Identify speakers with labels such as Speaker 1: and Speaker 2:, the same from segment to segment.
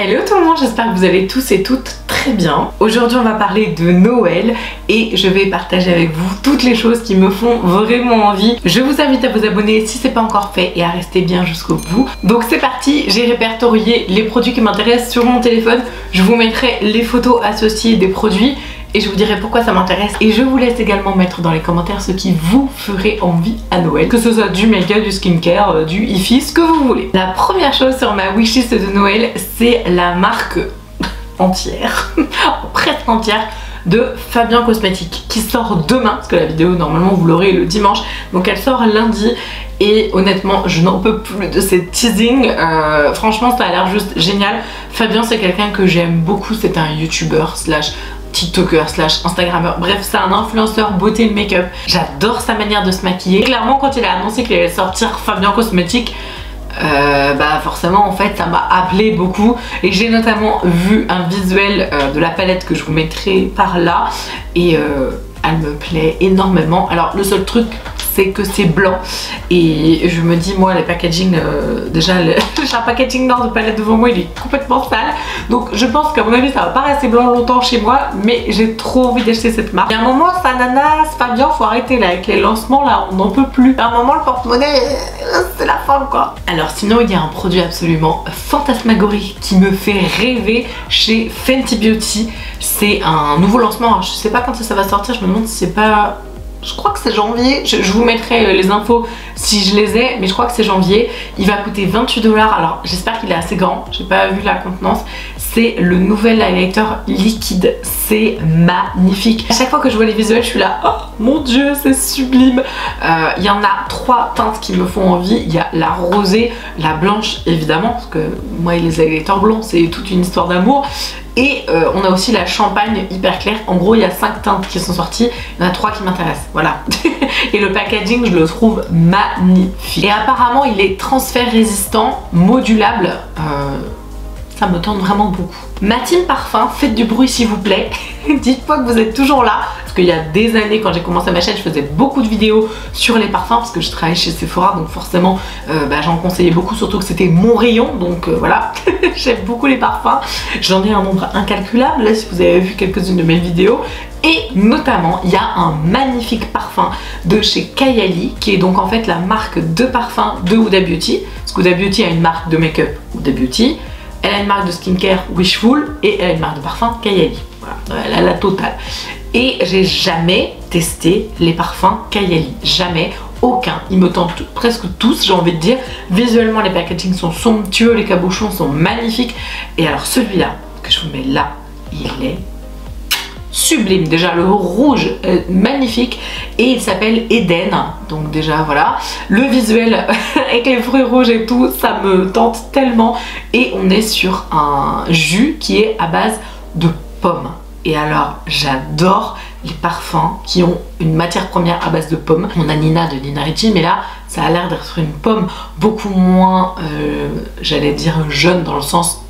Speaker 1: Hello tout le monde, j'espère que vous allez tous et toutes très bien. Aujourd'hui on va parler de Noël et je vais partager avec vous toutes les choses qui me font vraiment envie. Je vous invite à vous abonner si c'est pas encore fait et à rester bien jusqu'au bout. Donc c'est parti, j'ai répertorié les produits qui m'intéressent sur mon téléphone. Je vous mettrai les photos associées des produits et je vous dirai pourquoi ça m'intéresse. Et je vous laisse également mettre dans les commentaires ce qui vous ferait envie à Noël. Que ce soit du make-up, du skincare, du IFI, ce que vous voulez. La première chose sur ma wishlist de Noël, c'est la marque entière, presque entière, de Fabien Cosmétiques qui sort demain, parce que la vidéo normalement vous l'aurez le dimanche, donc elle sort lundi. Et honnêtement je n'en peux plus de ces teasings, franchement ça a l'air juste génial. Fabien c'est quelqu'un que j'aime beaucoup, c'est un youtubeur slash tiktoker slash instagrammeur, bref c'est un influenceur beauté et make-up. J'adore sa manière de se maquiller. Clairement quand il a annoncé qu'il allait sortir Fabien Cosmétiques, bah forcément en fait ça m'a appelé beaucoup et j'ai notamment vu un visuel de la palette que je vous mettrai par là et elle me plaît énormément. Alors le seul truc c'est que c'est blanc et je me dis moi les packaging, déjà j'ai un packaging noir de palette devant moi, il est complètement sale, donc je pense qu'à mon avis ça va pas rester blanc longtemps chez moi, mais j'ai trop envie d'acheter cette marque. Il y a un moment ça ananas, Fabien faut arrêter là avec les lancements là, on n'en peut plus. À un moment le porte-monnaie c'est la fin quoi. Alors sinon il y a un produit absolument fantasmagorique qui me fait rêver chez Fenty Beauty. C'est un nouveau lancement, alors, je sais pas quand ça va sortir, je me demande si c'est pas... Je crois que c'est janvier, je vous mettrai les infos si je les ai, mais je crois que c'est janvier. Il va coûter 28 $, alors j'espère qu'il est assez grand, j'ai pas vu la contenance. C'est le nouvel highlighter liquide, c'est magnifique. À chaque fois que je vois les visuels, je suis là, oh mon dieu, c'est sublime. Il y en a 3 teintes qui me font envie. Il y a la rosée, la blanche évidemment, parce que moi et les highlighters blancs, c'est toute une histoire d'amour. Et on a aussi la champagne hyper claire. En gros il y a 5 teintes qui sont sorties, il y en a 3 qui m'intéressent, voilà. Et le packaging je le trouve magnifique. Et apparemment il est transfert résistant, modulable, ça me tente vraiment beaucoup. Ma team parfum, faites du bruit s'il vous plaît. Dites-moi que vous êtes toujours là, parce qu'il y a des années quand j'ai commencé ma chaîne je faisais beaucoup de vidéos sur les parfums parce que je travaille chez Sephora, donc forcément j'en conseillais beaucoup, surtout que c'était mon rayon, donc voilà. J'aime beaucoup les parfums, j'en ai un nombre incalculable là si vous avez vu quelques-unes de mes vidéos. Et notamment il y a un magnifique parfum de chez Kayali qui est donc en fait la marque de parfum de Huda Beauty, parce que Huda Beauty a une marque de make-up Huda Beauty, elle a une marque de skincare Wishful et elle a une marque de parfum Kayali. Voilà, elle a la totale. Et j'ai jamais testé les parfums Kayali, jamais, aucun. Ils me tentent presque tous, j'ai envie de dire. Visuellement les packaging sont somptueux, les cabochons sont magnifiques. Et alors celui-là que je vous mets là, il est sublime. Déjà le rouge est magnifique et il s'appelle Eden, donc déjà voilà le visuel avec les fruits rouges et tout ça me tente tellement. Et on est sur un jus qui est à base de pommes et alors j'adore les parfums qui ont une matière première à base de pommes. On a Nina de Nina Ricci, mais là ça a l'air d'être une pomme beaucoup moins j'allais dire jeune dans le sens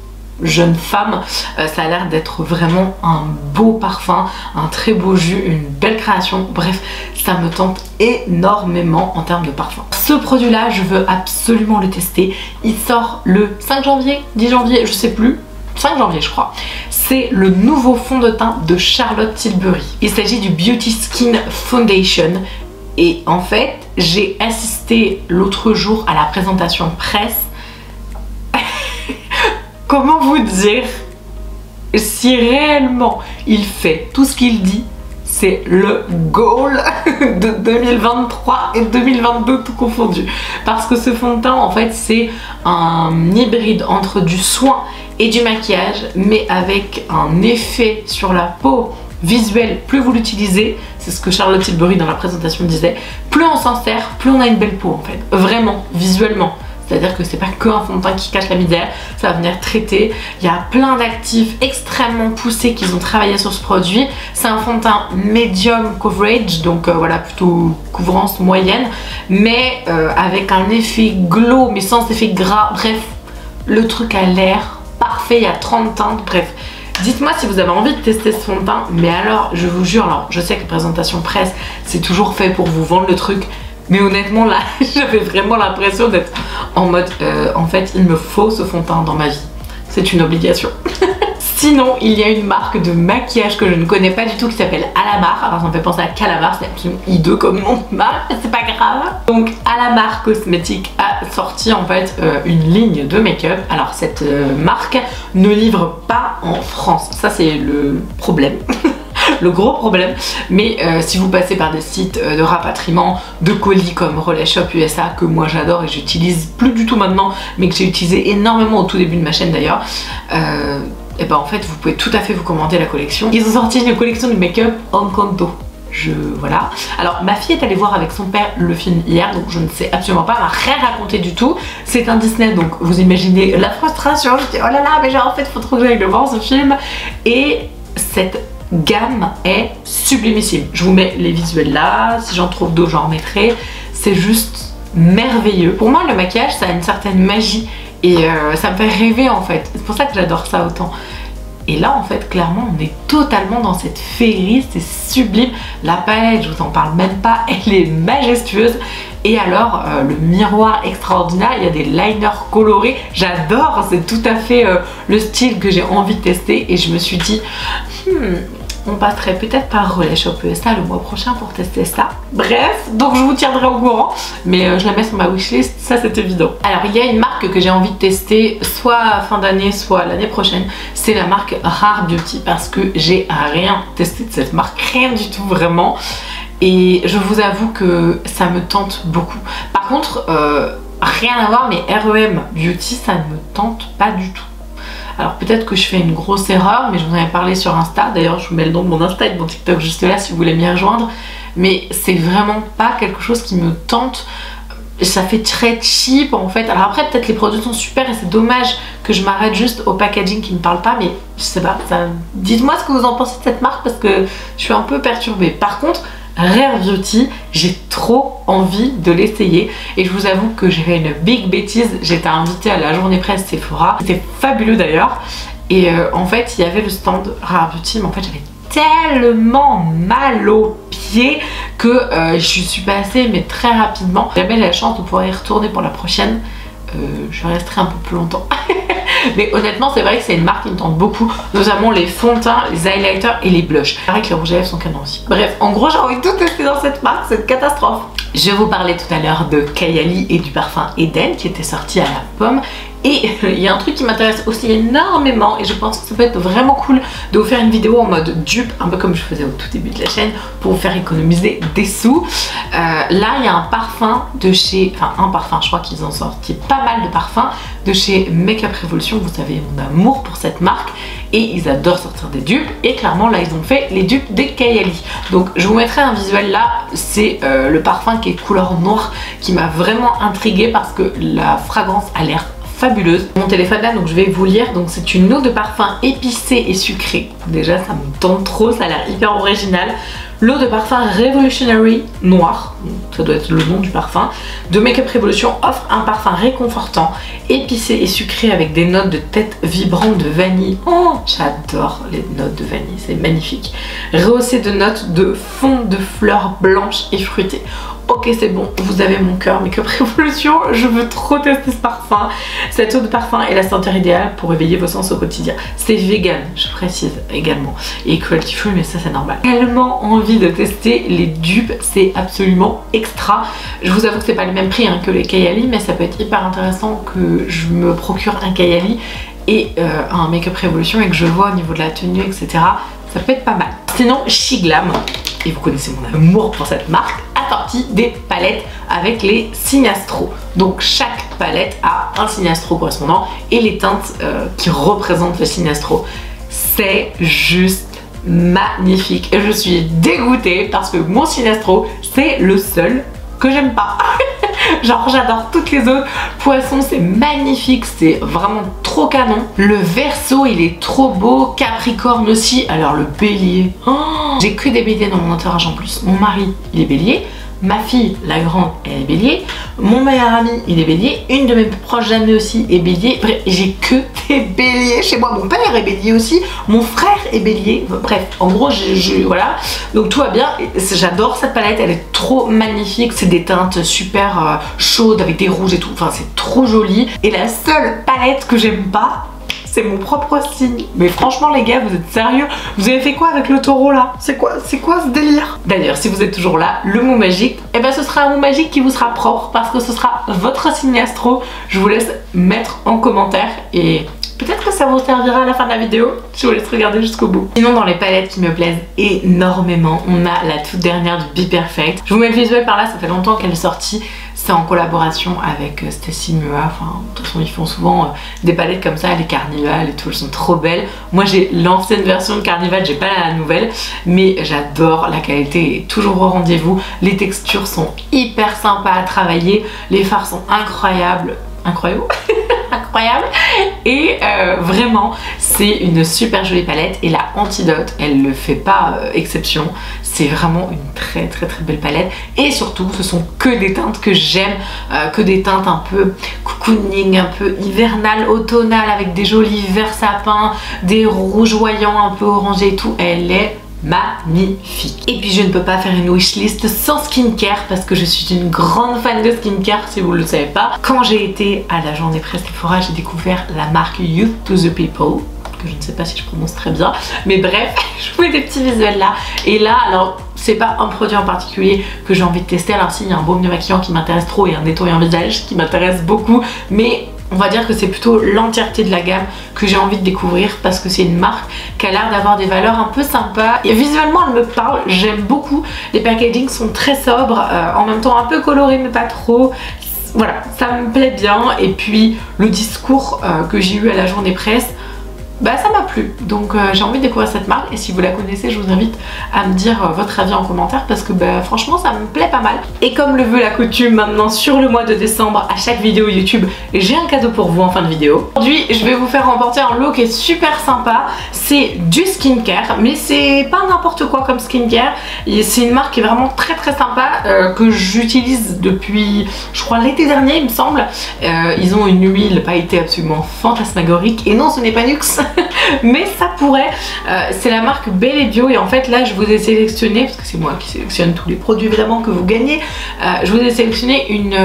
Speaker 1: jeune femme. Ça a l'air d'être vraiment un beau parfum, un très beau jus, une belle création, bref ça me tente énormément en termes de parfum. Ce produit là je veux absolument le tester, il sort le 5 janvier, 10 janvier, je sais plus, 5 janvier je crois. C'est le nouveau fond de teint de Charlotte Tilbury, il s'agit du Beauty Skin Foundation. Et en fait j'ai assisté l'autre jour à la présentation presse. Comment vous dire si réellement il fait tout ce qu'il dit, c'est le goal de 2023 et 2022 tout confondu. Parce que ce fond de teint en fait c'est un hybride entre du soin et du maquillage, mais avec un effet sur la peau visuel. Plus vous l'utilisez, c'est ce que Charlotte Tilbury dans la présentation disait, plus on s'en sert, plus on a une belle peau en fait, vraiment, visuellement. C'est-à-dire que c'est pas que un fond de teint qui cache la misère, ça va venir traiter. Il y a plein d'actifs extrêmement poussés qu'ils ont travaillé sur ce produit. C'est un fond de teint medium coverage, donc voilà, plutôt couvrance moyenne, mais avec un effet glow, mais sans effet gras. Bref, le truc a l'air parfait, il y a 30 teintes, bref. Dites-moi si vous avez envie de tester ce fond de teint, mais alors, je vous jure, alors je sais que présentation presse, c'est toujours fait pour vous vendre le truc, mais honnêtement là, j'avais vraiment l'impression d'être en mode, en fait, il me faut ce fond de teint dans ma vie. c'est une obligation. Sinon, il y a une marque de maquillage que je ne connais pas du tout qui s'appelle Alamar. Alors ça me fait penser à Calamar, c'est absolument hideux comme nom de marque, c'est pas grave. Donc Alamar Cosmétiques a sorti en fait une ligne de make-up. Alors cette marque ne livre pas en France, ça c'est le problème. Le gros problème, mais si vous passez par des sites de rapatriement de colis comme Relais Shop USA, que moi j'adore et j'utilise plus du tout maintenant, mais que j'ai utilisé énormément au tout début de ma chaîne d'ailleurs, et ben en fait vous pouvez tout à fait vous commander la collection. Ils ont sorti une collection de make-up Encanto. Voilà. Alors ma fille est allée voir avec son père le film hier, donc je ne sais absolument pas, elle m'a rien raconté du tout. C'est un Disney, donc vous imaginez la frustration. Je dis oh là là, mais genre en fait faut trop que j'aille le voir ce film. Et cette gamme est sublimissime. Je vous mets les visuels là, si j'en trouve d'autres j'en remettrai. C'est juste merveilleux. Pour moi le maquillage ça a une certaine magie et ça me fait rêver en fait. C'est pour ça que j'adore ça autant. Et là en fait clairement on est totalement dans cette féerie, c'est sublime. La palette, je vous en parle même pas, elle est majestueuse. Et alors le miroir extraordinaire, il y a des liners colorés, j'adore, c'est tout à fait le style que j'ai envie de tester. Et je me suis dit on passerait peut-être par Relais Shop USA le mois prochain pour tester ça. Bref, donc je vous tiendrai au courant, mais je la mets sur ma wishlist, ça c'est évident. Alors il y a une marque que j'ai envie de tester soit à fin d'année, soit l'année prochaine. C'est la marque Rare Beauty parce que j'ai rien testé de cette marque, rien du tout vraiment. Et je vous avoue que ça me tente beaucoup. Par contre, rien à voir, mais REM Beauty, ça ne me tente pas du tout. Alors peut-être que je fais une grosse erreur, mais je vous en ai parlé sur Insta. D'ailleurs, je vous mets le nom de mon Insta et de mon TikTok juste là si vous voulez m'y rejoindre. Mais c'est vraiment pas quelque chose qui me tente. Ça fait très cheap en fait. Alors après, peut-être les produits sont super et c'est dommage que je m'arrête juste au packaging qui me parle pas. Mais je sais pas, dites-moi ce que vous en pensez de cette marque parce que je suis un peu perturbée. Par contre, Rare Beauty, j'ai trop envie de l'essayer et je vous avoue que j'ai fait une big bêtise. J'étais invitée à la journée presse Sephora, c'était fabuleux d'ailleurs. Et en fait il y avait le stand Rare Beauty, mais en fait j'avais tellement mal aux pieds que je suis passée mais très rapidement. J'avais la chance de pouvoir y retourner pour la prochaine. Je resterai un peu plus longtemps. Mais honnêtement c'est vrai que c'est une marque qui me tente beaucoup, notamment les fonds de teint, les highlighters et les blushs. C'est vrai que les rouges à lèvres sont canons aussi. Bref, en gros j'ai envie de tout tester dans cette marque, c'est une catastrophe. Je vous parlais tout à l'heure de Kayali et du parfum Eden qui était sorti à la pomme. Et il y a un truc qui m'intéresse aussi énormément et je pense que ça peut être vraiment cool de vous faire une vidéo en mode dupe, un peu comme je faisais au tout début de la chaîne pour vous faire économiser des sous. Là il y a un parfum de chez, enfin un parfum, je crois qu'ils ont sorti pas mal de parfums de chez Makeup Revolution. Vous savez mon amour pour cette marque et ils adorent sortir des dupes et clairement là ils ont fait les dupes des Kayali. Donc je vous mettrai un visuel là, c'est le parfum qui est couleur noire qui m'a vraiment intriguée parce que la fragrance a l'air fabuleuse. Mon téléphone là, donc je vais vous lire. Donc c'est une eau de parfum épicée et sucrée. Déjà ça me tente trop, ça a l'air hyper original. L'eau de parfum Revolutionary noir, ça doit être le nom du parfum, de Makeup Revolution offre un parfum réconfortant, épicé et sucré avec des notes de tête vibrantes de vanille. Oh, j'adore les notes de vanille, c'est magnifique. Rehaussé de notes de fond de fleurs blanches et fruitées. Ok c'est bon, vous avez mon cœur Makeup Revolution, je veux trop tester ce parfum. Cette eau de parfum est la senteur idéale pour éveiller vos sens au quotidien. C'est vegan, je précise également. Et cruelty free, mais ça c'est normal. Tellement envie de tester les dupes, c'est absolument extra. Je vous avoue que c'est pas le même prix que les Kayali, mais ça peut être hyper intéressant que je me procure un Kayali et un Makeup Revolution et que je vois au niveau de la tenue, etc. Ça peut être pas mal. Sinon, Shiglam, et vous connaissez mon amour pour cette marque, a sorti des palettes avec les signes astro. Donc chaque palette a un signe astro correspondant et les teintes qui représentent le signe astro. C'est juste magnifique et je suis dégoûtée parce que mon signe astro c'est le seul que j'aime pas. Genre j'adore toutes les autres. Poisson c'est magnifique, c'est vraiment trop canon. Le Verseau il est trop beau. Capricorne aussi. Alors le Bélier, oh, j'ai que des béliers dans mon entourage en plus. Mon mari il est Bélier. Ma fille, la grande, elle est bélier. Mon meilleur ami, il est bélier. Une de mes plus proches amies aussi est bélier. Bref, j'ai que des béliers chez moi. Mon père est bélier aussi. Mon frère est bélier. Bref, en gros, voilà. Donc tout va bien. J'adore cette palette. Elle est trop magnifique. C'est des teintes super chaudes avec des rouges et tout. Enfin, c'est trop joli. Et la seule palette que j'aime pas, C'est mon propre signe. Mais franchement les gars, vous êtes sérieux? Vous avez fait quoi avec le taureau là? C'est quoi ce délire? D'ailleurs, si vous êtes toujours là, le mot magique, eh ben ce sera un mot magique qui vous sera propre parce que ce sera votre signe astro. Je vous laisse mettre en commentaire et peut-être que ça vous servira à la fin de la vidéo. Je vous laisse regarder jusqu'au bout. Sinon, dans les palettes qui me plaisent énormément, on a la toute dernière du Be Perfect. Je vous mets le visuel par là, ça fait longtemps qu'elle est sortie. C'est en collaboration avec Stacy Mua. Enfin, de toute façon, ils font souvent des palettes comme ça, les Carnival et tout. Elles sont trop belles. Moi, j'ai l'ancienne version de Carnival, j'ai pas la nouvelle, mais j'adore. La qualité est toujours au rendez-vous. Les textures sont hyper sympas à travailler. Les fards sont incroyables. Incroyable. Incroyable. Et vraiment c'est une super jolie palette et la Antidote elle ne fait pas exception. C'est vraiment une très belle palette et surtout ce sont que des teintes que j'aime, que des teintes un peu cocooning, un peu hivernal, automnal avec des jolis verts sapins, des rougeoyants un peu orangés et tout. Elle est magnifique. Et puis je ne peux pas faire une wishlist sans skincare parce que je suis une grande fan de skincare si vous ne le savez pas. Quand j'ai été à la journée presse Sephora, j'ai découvert la marque Youth to the People, que je ne sais pas si je prononce très bien, mais bref, je vous mets des petits visuels là. Et là, alors c'est pas un produit en particulier que j'ai envie de tester. Alors si, il y a un baume démaquillant qui m'intéresse trop et un nettoyant visage qui m'intéresse beaucoup, mais on va dire que c'est plutôt l'entièreté de la gamme que j'ai envie de découvrir parce que c'est une marque qui a l'air d'avoir des valeurs un peu sympas et visuellement elle me parle, j'aime beaucoup. Les packagings sont très sobres, en même temps un peu colorés mais pas trop. Voilà, ça me plaît bien et puis le discours que j'ai eu à la journée presse, bah ça m'a plu, donc j'ai envie de découvrir cette marque et si vous la connaissez je vous invite à me dire votre avis en commentaire parce que bah, franchement ça me plaît pas mal. Et comme le veut la coutume maintenant sur le mois de décembre à chaque vidéo YouTube j'ai un cadeau pour vous en fin de vidéo. Aujourd'hui je vais vous faire remporter un lot qui est super sympa, c'est du skincare mais c'est pas n'importe quoi comme skincare, c'est une marque qui est vraiment très sympa que j'utilise depuis je crois l'été dernier il me semble. Ils ont une huile pailletée absolument fantasmagorique et non ce n'est pas Nuxe mais ça pourrait. C'est la marque Belle et Bio et en fait là je vous ai sélectionné, parce que c'est moi qui sélectionne tous les produits évidemment que vous gagnez, je vous ai sélectionné une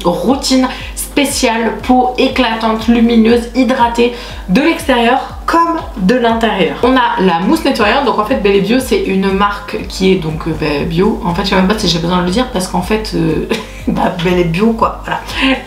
Speaker 1: routine spéciale peau éclatante, lumineuse, hydratée de l'extérieur comme de l'intérieur. On a la mousse nettoyante, donc en fait Belle et Bio c'est une marque qui est donc bio. En fait je sais même pas si j'ai besoin de le dire parce qu'en fait Belle et Bio quoi, voilà.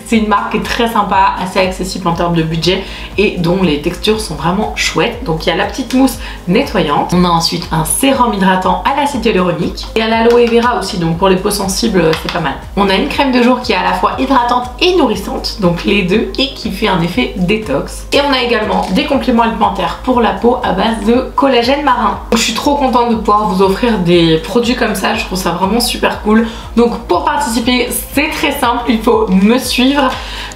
Speaker 1: C'est une marque qui est très sympa, assez accessible en termes de budget et dont les textures sont vraiment chouettes. Donc il y a la petite mousse nettoyante, on a ensuite un sérum hydratant à l'acide hyaluronique et à l'aloe vera aussi, donc pour les peaux sensibles c'est pas mal. On a une crème de jour qui est à la fois hydratante et nourrissante, donc les deux, et qui fait un effet détox. Et on a également des compléments alimentaires pour la peau à base de collagène marin. Donc, je suis trop contente de pouvoir vous offrir des produits comme ça, je trouve ça vraiment super cool. Donc pour participer c'est très simple, il faut me suivre,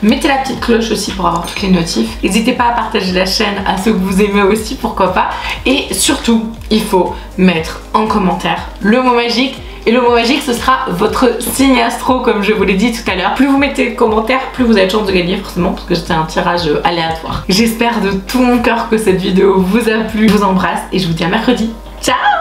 Speaker 1: mettez la petite cloche aussi pour avoir toutes les notifs, n'hésitez pas à partager la chaîne à ceux que vous aimez aussi, pourquoi pas, et surtout il faut mettre en commentaire le mot magique. Et le mot magique ce sera votre signe astro comme je vous l'ai dit tout à l'heure. Plus vous mettez de commentaires, plus vous avez de chance de gagner forcément parce que c'est un tirage aléatoire. J'espère de tout mon cœur que cette vidéo vous a plu. Je vous embrasse et je vous dis à mercredi. Ciao!